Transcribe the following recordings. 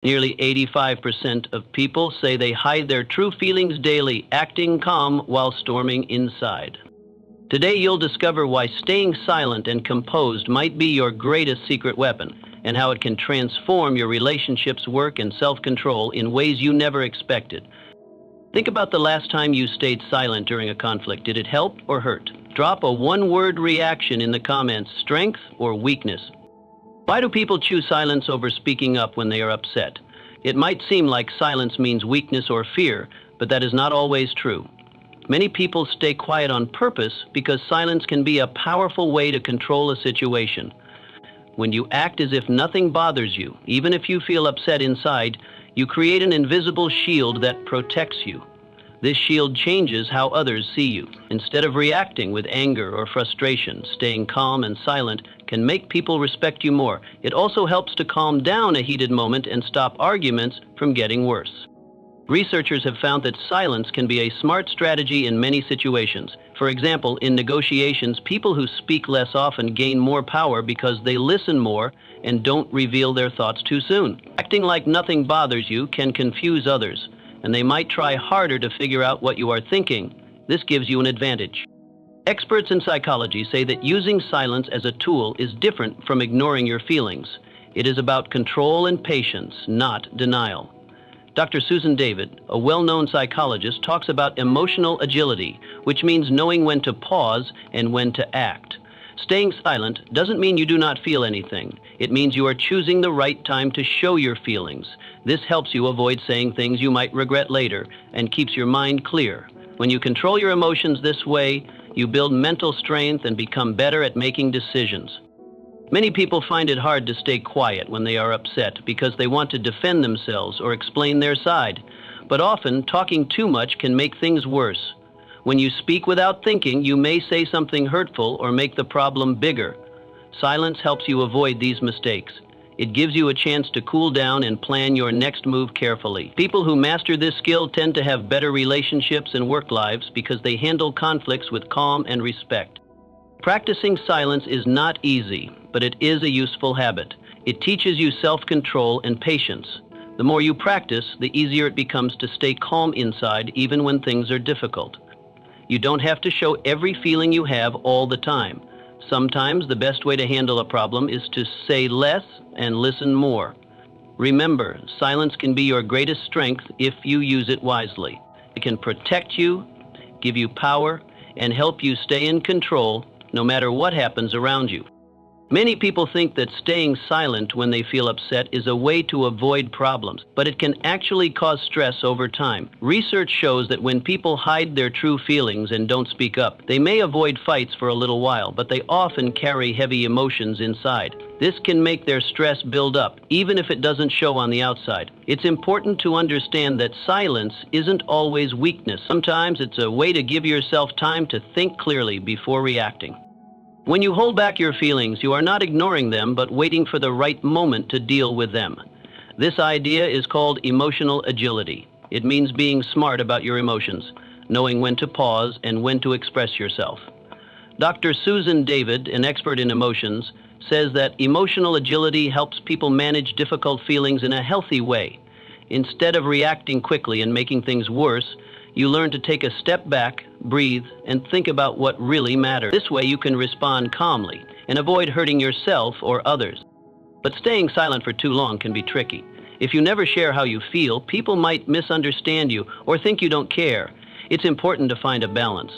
Nearly 85% of people say they hide their true feelings daily, acting calm while storming inside. Today you'll discover why staying silent and composed might be your greatest secret weapon, and how it can transform your relationships, work, and self-control in ways you never expected. Think about the last time you stayed silent during a conflict. Did it help or hurt? Drop a one-word reaction in the comments: strength or weakness. Why do people choose silence over speaking up when they are upset? It might seem like silence means weakness or fear, but that is not always true. Many people stay quiet on purpose because silence can be a powerful way to control a situation. When you act as if nothing bothers you, even if you feel upset inside, you create an invisible shield that protects you. This shield changes how others see you. Instead of reacting with anger or frustration, staying calm and silent can make people respect you more. It also helps to calm down a heated moment and stop arguments from getting worse. Researchers have found that silence can be a smart strategy in many situations. For example, in negotiations, people who speak less often gain more power because they listen more and don't reveal their thoughts too soon. Acting like nothing bothers you can confuse others, and they might try harder to figure out what you are thinking. This gives you an advantage. Experts in psychology say that using silence as a tool is different from ignoring your feelings. It is about control and patience, not denial. Dr. Susan David, a well-known psychologist, talks about emotional agility, which means knowing when to pause and when to act. Staying silent doesn't mean you do not feel anything. It means you are choosing the right time to show your feelings. This helps you avoid saying things you might regret later and keeps your mind clear. When you control your emotions this way, you build mental strength and become better at making decisions. Many people find it hard to stay quiet when they are upset because they want to defend themselves or explain their side. But often, talking too much can make things worse. When you speak without thinking, you may say something hurtful or make the problem bigger. Silence helps you avoid these mistakes. It gives you a chance to cool down and plan your next move carefully. People who master this skill tend to have better relationships and work lives because they handle conflicts with calm and respect. Practicing silence is not easy, but it is a useful habit. It teaches you self-control and patience. The more you practice, the easier it becomes to stay calm inside even when things are difficult. You don't have to show every feeling you have all the time. Sometimes the best way to handle a problem is to say less and listen more. Remember, silence can be your greatest strength if you use it wisely. It can protect you, give you power, and help you stay in control no matter what happens around you. Many people think that staying silent when they feel upset is a way to avoid problems, but it can actually cause stress over time. Research shows that when people hide their true feelings and don't speak up, they may avoid fights for a little while, but they often carry heavy emotions inside. This can make their stress build up, even if it doesn't show on the outside. It's important to understand that silence isn't always weakness. Sometimes it's a way to give yourself time to think clearly before reacting. When you hold back your feelings, you are not ignoring them, but waiting for the right moment to deal with them. This idea is called emotional agility. It means being smart about your emotions, knowing when to pause and when to express yourself. Dr. Susan David, an expert in emotions, says that emotional agility helps people manage difficult feelings in a healthy way. Instead of reacting quickly and making things worse, you learn to take a step back, breathe, and think about what really matters. This way you can respond calmly and avoid hurting yourself or others. But staying silent for too long can be tricky. If you never share how you feel, people might misunderstand you or think you don't care. It's important to find a balance.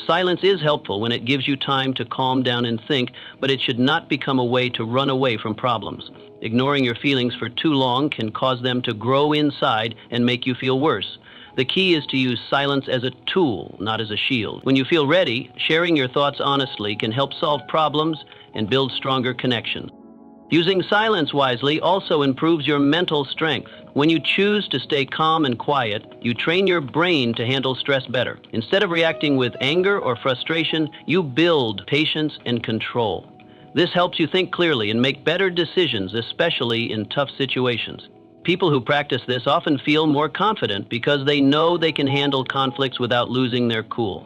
Silence is helpful when it gives you time to calm down and think, but it should not become a way to run away from problems. Ignoring your feelings for too long can cause them to grow inside and make you feel worse. The key is to use silence as a tool, not as a shield. When you feel ready, sharing your thoughts honestly can help solve problems and build stronger connections. Using silence wisely also improves your mental strength. When you choose to stay calm and quiet, you train your brain to handle stress better. Instead of reacting with anger or frustration, you build patience and control. This helps you think clearly and make better decisions, especially in tough situations. People who practice this often feel more confident because they know they can handle conflicts without losing their cool.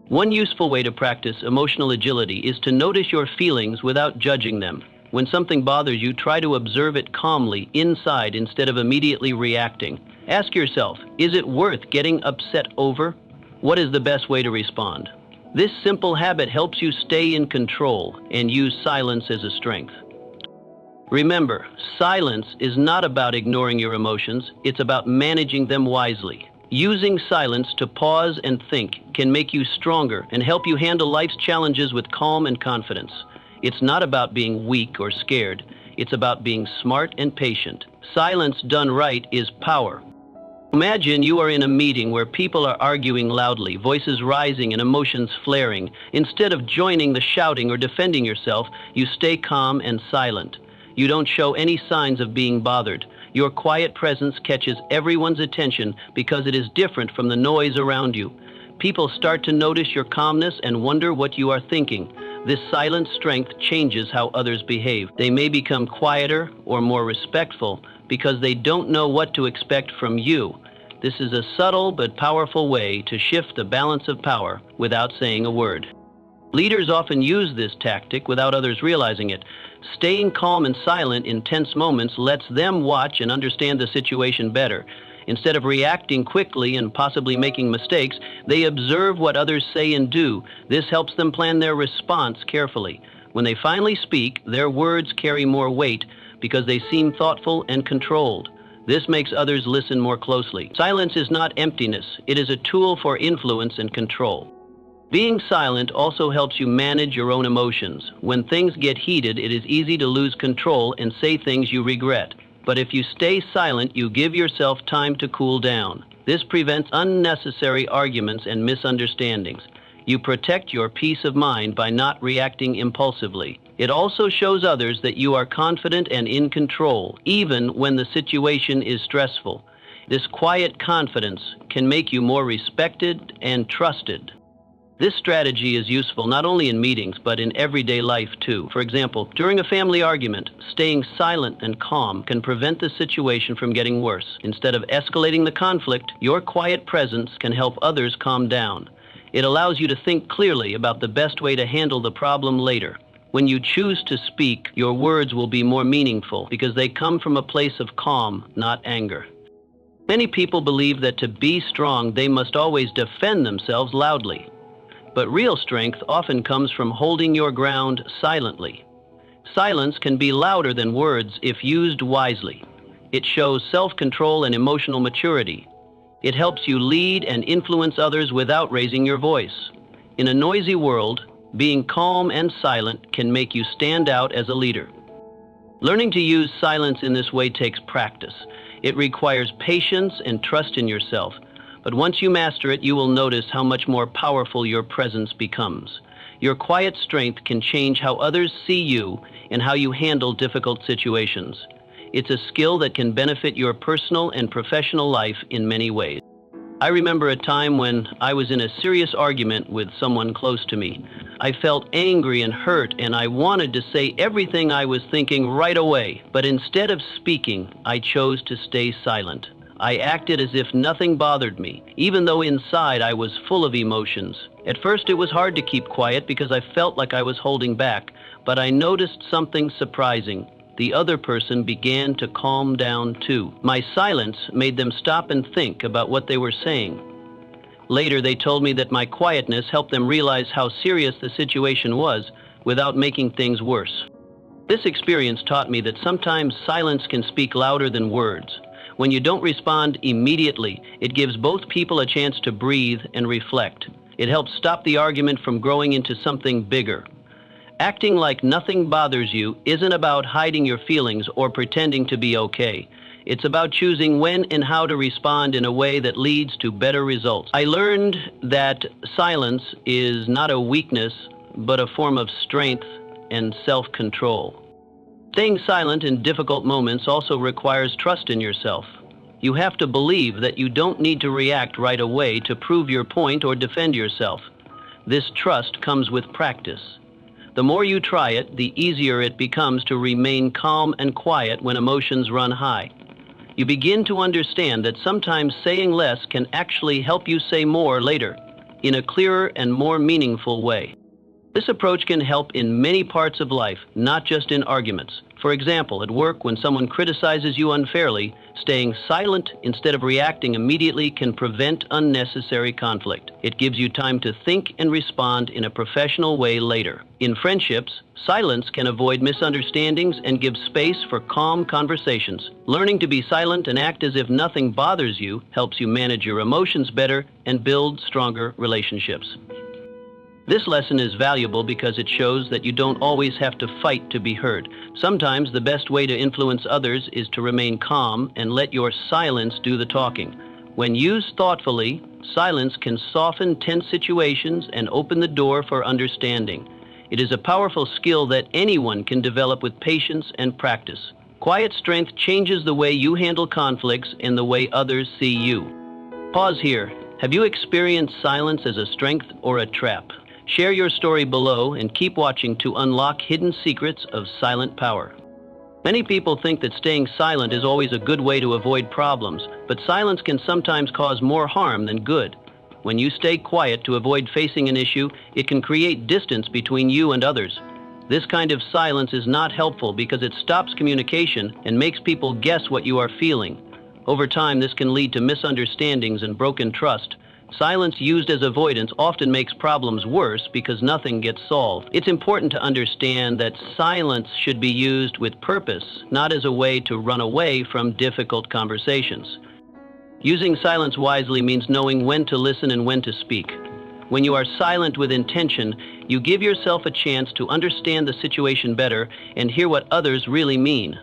One useful way to practice emotional agility is to notice your feelings without judging them. When something bothers you, try to observe it calmly inside instead of immediately reacting. Ask yourself, is it worth getting upset over? What is the best way to respond? This simple habit helps you stay in control and use silence as a strength. Remember, silence is not about ignoring your emotions, it's about managing them wisely. Using silence to pause and think can make you stronger and help you handle life's challenges with calm and confidence. It's not about being weak or scared, it's about being smart and patient. Silence done right is power. Imagine you are in a meeting where people are arguing loudly, voices rising and emotions flaring. Instead of joining the shouting or defending yourself, you stay calm and silent. You don't show any signs of being bothered. Your quiet presence catches everyone's attention because it is different from the noise around you. People start to notice your calmness and wonder what you are thinking. This silent strength changes how others behave. They may become quieter or more respectful because they don't know what to expect from you. This is a subtle but powerful way to shift the balance of power without saying a word. Leaders often use this tactic without others realizing it. Staying calm and silent in tense moments lets them watch and understand the situation better. Instead of reacting quickly and possibly making mistakes, they observe what others say and do. This helps them plan their response carefully. When they finally speak, their words carry more weight because they seem thoughtful and controlled. This makes others listen more closely. Silence is not emptiness. It is a tool for influence and control. Being silent also helps you manage your own emotions. When things get heated, it is easy to lose control and say things you regret. But if you stay silent, you give yourself time to cool down. This prevents unnecessary arguments and misunderstandings. You protect your peace of mind by not reacting impulsively. It also shows others that you are confident and in control, even when the situation is stressful. This quiet confidence can make you more respected and trusted. This strategy is useful not only in meetings, but in everyday life too. For example, during a family argument, staying silent and calm can prevent the situation from getting worse. Instead of escalating the conflict, your quiet presence can help others calm down. It allows you to think clearly about the best way to handle the problem later. When you choose to speak, your words will be more meaningful because they come from a place of calm, not anger. Many people believe that to be strong, they must always defend themselves loudly. But real strength often comes from holding your ground silently. Silence can be louder than words if used wisely. It shows self-control and emotional maturity. It helps you lead and influence others without raising your voice. In a noisy world, being calm and silent can make you stand out as a leader. Learning to use silence in this way takes practice. It requires patience and trust in yourself. But once you master it, you will notice how much more powerful your presence becomes. Your quiet strength can change how others see you and how you handle difficult situations. It's a skill that can benefit your personal and professional life in many ways. I remember a time when I was in a serious argument with someone close to me. I felt angry and hurt, and I wanted to say everything I was thinking right away. But instead of speaking, I chose to stay silent. I acted as if nothing bothered me, even though inside I was full of emotions. At first it was hard to keep quiet because I felt like I was holding back, but I noticed something surprising. The other person began to calm down too. My silence made them stop and think about what they were saying. Later they told me that my quietness helped them realize how serious the situation was without making things worse. This experience taught me that sometimes silence can speak louder than words. When you don't respond immediately, it gives both people a chance to breathe and reflect. It helps stop the argument from growing into something bigger. Acting like nothing bothers you isn't about hiding your feelings or pretending to be okay. It's about choosing when and how to respond in a way that leads to better results. I learned that silence is not a weakness, but a form of strength and self-control. Staying silent in difficult moments also requires trust in yourself. You have to believe that you don't need to react right away to prove your point or defend yourself. This trust comes with practice. The more you try it, the easier it becomes to remain calm and quiet when emotions run high. You begin to understand that sometimes saying less can actually help you say more later, in a clearer and more meaningful way. This approach can help in many parts of life, not just in arguments. For example, at work, when someone criticizes you unfairly, staying silent instead of reacting immediately can prevent unnecessary conflict. It gives you time to think and respond in a professional way later. In friendships, silence can avoid misunderstandings and give space for calm conversations. Learning to be silent and act as if nothing bothers you helps you manage your emotions better and build stronger relationships. This lesson is valuable because it shows that you don't always have to fight to be heard. Sometimes the best way to influence others is to remain calm and let your silence do the talking. When used thoughtfully, silence can soften tense situations and open the door for understanding. It is a powerful skill that anyone can develop with patience and practice. Quiet strength changes the way you handle conflicts and the way others see you. Pause here. Have you experienced silence as a strength or a trap? Share your story below and keep watching to unlock hidden secrets of silent power. Many people think that staying silent is always a good way to avoid problems, but silence can sometimes cause more harm than good. When you stay quiet to avoid facing an issue, it can create distance between you and others. This kind of silence is not helpful because it stops communication and makes people guess what you are feeling. Over time, this can lead to misunderstandings and broken trust. Silence used as avoidance often makes problems worse because nothing gets solved. It's important to understand that silence should be used with purpose, not as a way to run away from difficult conversations. Using silence wisely means knowing when to listen and when to speak. When you are silent with intention, you give yourself a chance to understand the situation better and hear what others really mean.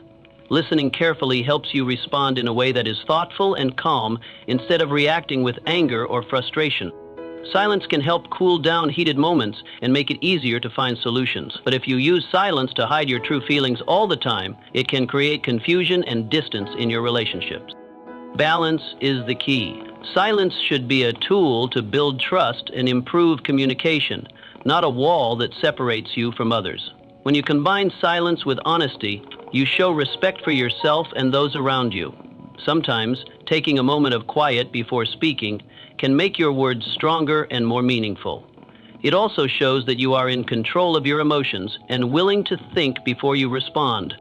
Listening carefully helps you respond in a way that is thoughtful and calm instead of reacting with anger or frustration. Silence can help cool down heated moments and make it easier to find solutions. But if you use silence to hide your true feelings all the time, it can create confusion and distance in your relationships. Balance is the key. Silence should be a tool to build trust and improve communication, not a wall that separates you from others. When you combine silence with honesty, you show respect for yourself and those around you. Sometimes, taking a moment of quiet before speaking can make your words stronger and more meaningful. It also shows that you are in control of your emotions and willing to think before you respond.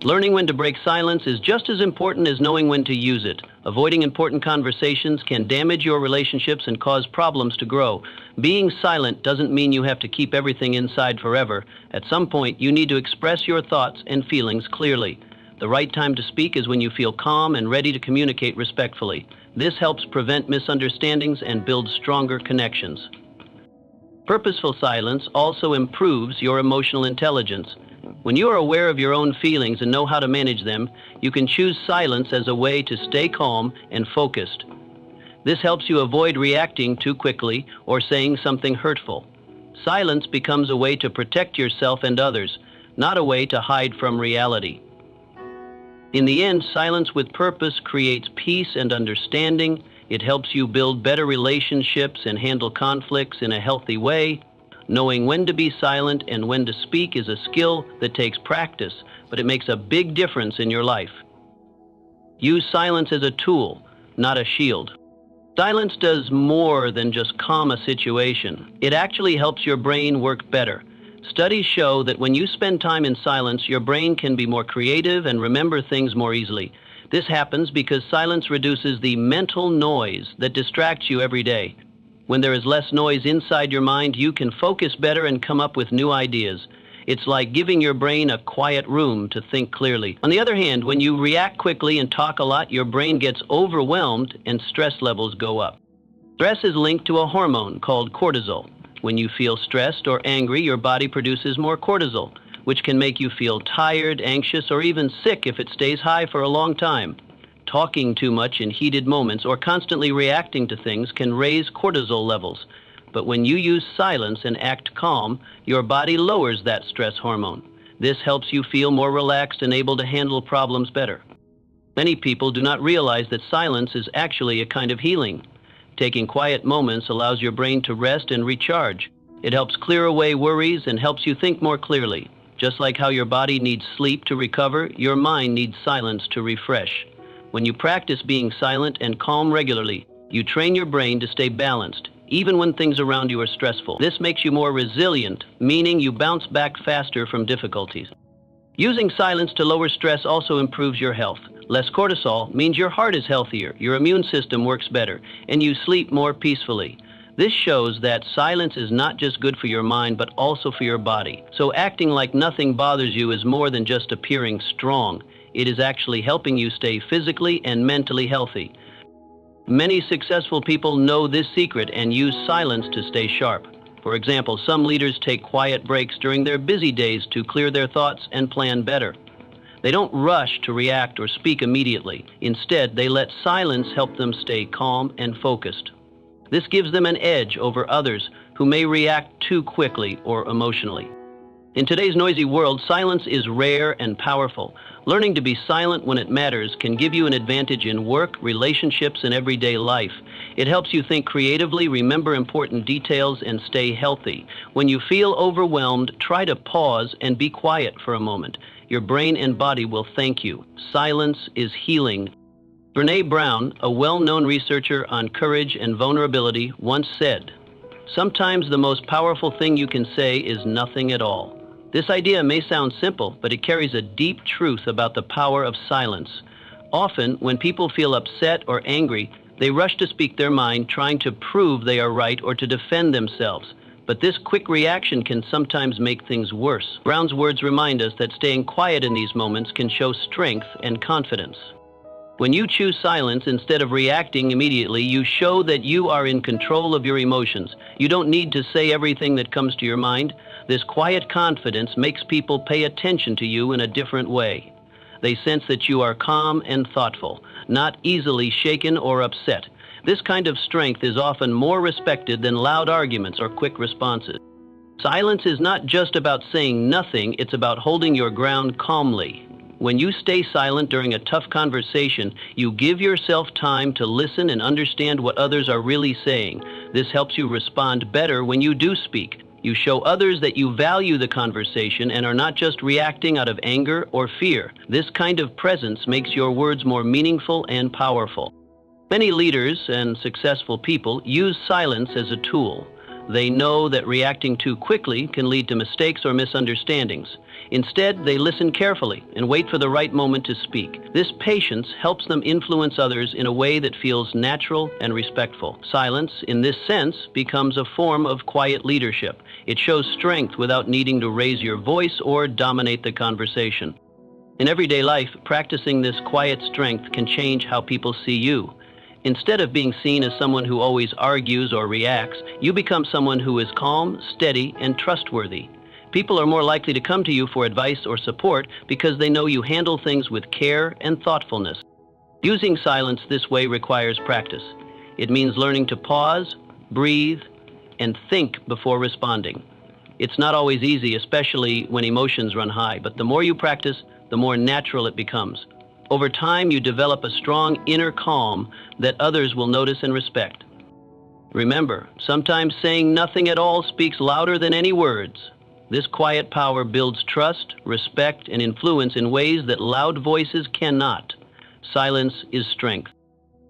Learning when to break silence is just as important as knowing when to use it. Avoiding important conversations can damage your relationships and cause problems to grow. Being silent doesn't mean you have to keep everything inside forever. At some point, you need to express your thoughts and feelings clearly. The right time to speak is when you feel calm and ready to communicate respectfully. This helps prevent misunderstandings and build stronger connections. Purposeful silence also improves your emotional intelligence. When you are aware of your own feelings and know how to manage them, you can choose silence as a way to stay calm and focused. This helps you avoid reacting too quickly or saying something hurtful. Silence becomes a way to protect yourself and others, not a way to hide from reality. In the end, silence with purpose creates peace and understanding. It helps you build better relationships and handle conflicts in a healthy way. Knowing when to be silent and when to speak is a skill that takes practice, but it makes a big difference in your life. Use silence as a tool, not a shield. Silence does more than just calm a situation. It actually helps your brain work better. Studies show that when you spend time in silence, your brain can be more creative and remember things more easily. This happens because silence reduces the mental noise that distracts you every day. When there is less noise inside your mind, you can focus better and come up with new ideas. It's like giving your brain a quiet room to think clearly. On the other hand, when you react quickly and talk a lot, your brain gets overwhelmed and stress levels go up. Stress is linked to a hormone called cortisol. When you feel stressed or angry, your body produces more cortisol, which can make you feel tired, anxious, or even sick if it stays high for a long time. Talking too much in heated moments or constantly reacting to things can raise cortisol levels. But when you use silence and act calm, your body lowers that stress hormone. This helps you feel more relaxed and able to handle problems better. Many people do not realize that silence is actually a kind of healing. Taking quiet moments allows your brain to rest and recharge. It helps clear away worries and helps you think more clearly. Just like how your body needs sleep to recover, your mind needs silence to refresh. When you practice being silent and calm regularly, you train your brain to stay balanced. even when things around you are stressful. This makes you more resilient, meaning you bounce back faster from difficulties. Using silence to lower stress also improves your health. Less cortisol means your heart is healthier, your immune system works better, and you sleep more peacefully. This shows that silence is not just good for your mind, but also for your body. So acting like nothing bothers you is more than just appearing strong. It is actually helping you stay physically and mentally healthy. Many successful people know this secret and use silence to stay sharp. For example, some leaders take quiet breaks during their busy days to clear their thoughts and plan better. They don't rush to react or speak immediately. Instead, they let silence help them stay calm and focused. This gives them an edge over others who may react too quickly or emotionally. In today's noisy world, silence is rare and powerful. Learning to be silent when it matters can give you an advantage in work, relationships, and everyday life. It helps you think creatively, remember important details, and stay healthy. When you feel overwhelmed, try to pause and be quiet for a moment. Your brain and body will thank you. Silence is healing. Brené Brown, a well-known researcher on courage and vulnerability, once said, "Sometimes the most powerful thing you can say is nothing at all." This idea may sound simple, but it carries a deep truth about the power of silence. Often, when people feel upset or angry, they rush to speak their mind, trying to prove they are right or to defend themselves. But this quick reaction can sometimes make things worse. Brown's words remind us that staying quiet in these moments can show strength and confidence. When you choose silence instead of reacting immediately, you show that you are in control of your emotions. You don't need to say everything that comes to your mind. This quiet confidence makes people pay attention to you in a different way. They sense that you are calm and thoughtful, not easily shaken or upset. This kind of strength is often more respected than loud arguments or quick responses. Silence is not just about saying nothing, it's about holding your ground calmly. When you stay silent during a tough conversation, you give yourself time to listen and understand what others are really saying. This helps you respond better when you do speak. You show others that you value the conversation and are not just reacting out of anger or fear. This kind of presence makes your words more meaningful and powerful. Many leaders and successful people use silence as a tool. They know that reacting too quickly can lead to mistakes or misunderstandings. Instead, they listen carefully and wait for the right moment to speak. This patience helps them influence others in a way that feels natural and respectful. Silence, in this sense, becomes a form of quiet leadership. It shows strength without needing to raise your voice or dominate the conversation. In everyday life, practicing this quiet strength can change how people see you. Instead of being seen as someone who always argues or reacts, you become someone who is calm, steady, and trustworthy. People are more likely to come to you for advice or support because they know you handle things with care and thoughtfulness. Using silence this way requires practice. It means learning to pause, breathe, and think before responding. It's not always easy, especially when emotions run high, but the more you practice, the more natural it becomes. Over time, you develop a strong inner calm that others will notice and respect. Remember, sometimes saying nothing at all speaks louder than any words. This quiet power builds trust, respect, and influence in ways that loud voices cannot. Silence is strength.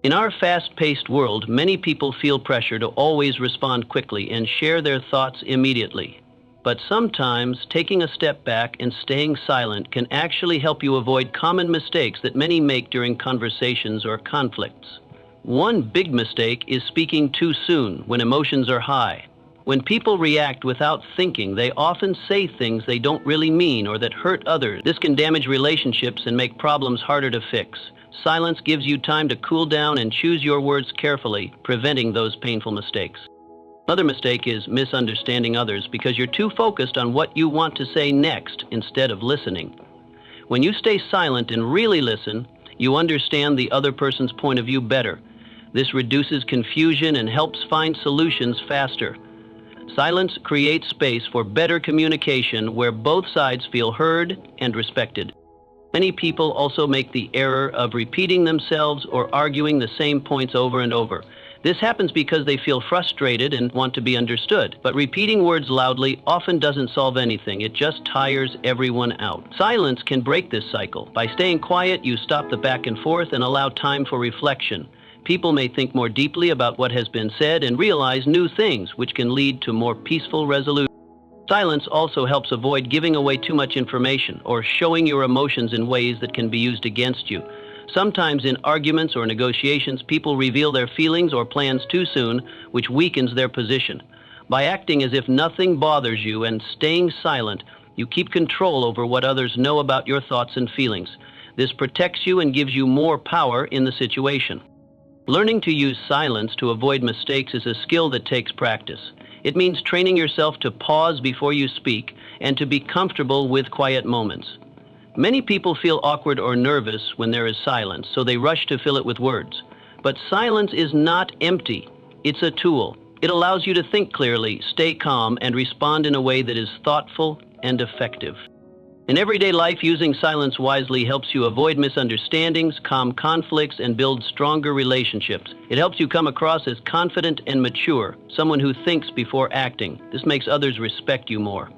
In our fast-paced world, many people feel pressure to always respond quickly and share their thoughts immediately. But sometimes, taking a step back and staying silent can actually help you avoid common mistakes that many make during conversations or conflicts. One big mistake is speaking too soon when emotions are high. When people react without thinking, they often say things they don't really mean or that hurt others. This can damage relationships and make problems harder to fix. Silence gives you time to cool down and choose your words carefully, preventing those painful mistakes. Another mistake is misunderstanding others because you're too focused on what you want to say next instead of listening. When you stay silent and really listen, you understand the other person's point of view better. This reduces confusion and helps find solutions faster. Silence creates space for better communication where both sides feel heard and respected. Many people also make the error of repeating themselves or arguing the same points over and over. This happens because they feel frustrated and want to be understood. But repeating words loudly often doesn't solve anything. It just tires everyone out. Silence can break this cycle. By staying quiet, you stop the back and forth and allow time for reflection. People may think more deeply about what has been said and realize new things, which can lead to more peaceful resolution. Silence also helps avoid giving away too much information or showing your emotions in ways that can be used against you. Sometimes in arguments or negotiations, people reveal their feelings or plans too soon, which weakens their position. By acting as if nothing bothers you and staying silent, you keep control over what others know about your thoughts and feelings. This protects you and gives you more power in the situation. Learning to use silence to avoid mistakes is a skill that takes practice. It means training yourself to pause before you speak and to be comfortable with quiet moments. Many people feel awkward or nervous when there is silence, so they rush to fill it with words. But silence is not empty. It's a tool. It allows you to think clearly, stay calm, and respond in a way that is thoughtful and effective. In everyday life, using silence wisely helps you avoid misunderstandings, calm conflicts, and build stronger relationships. It helps you come across as confident and mature, someone who thinks before acting. This makes others respect you more.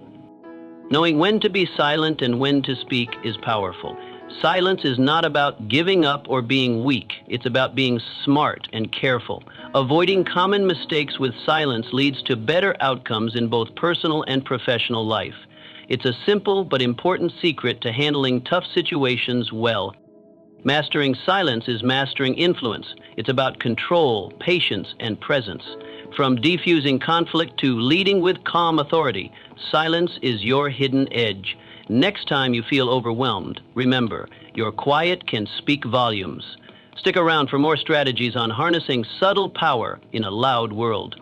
Knowing when to be silent and when to speak is powerful. Silence is not about giving up or being weak. It's about being smart and careful. Avoiding common mistakes with silence leads to better outcomes in both personal and professional life. It's a simple but important secret to handling tough situations well. Mastering silence is mastering influence. It's about control, patience, and presence. From defusing conflict to leading with calm authority, silence is your hidden edge. Next time you feel overwhelmed, remember, your quiet can speak volumes. Stick around for more strategies on harnessing subtle power in a loud world.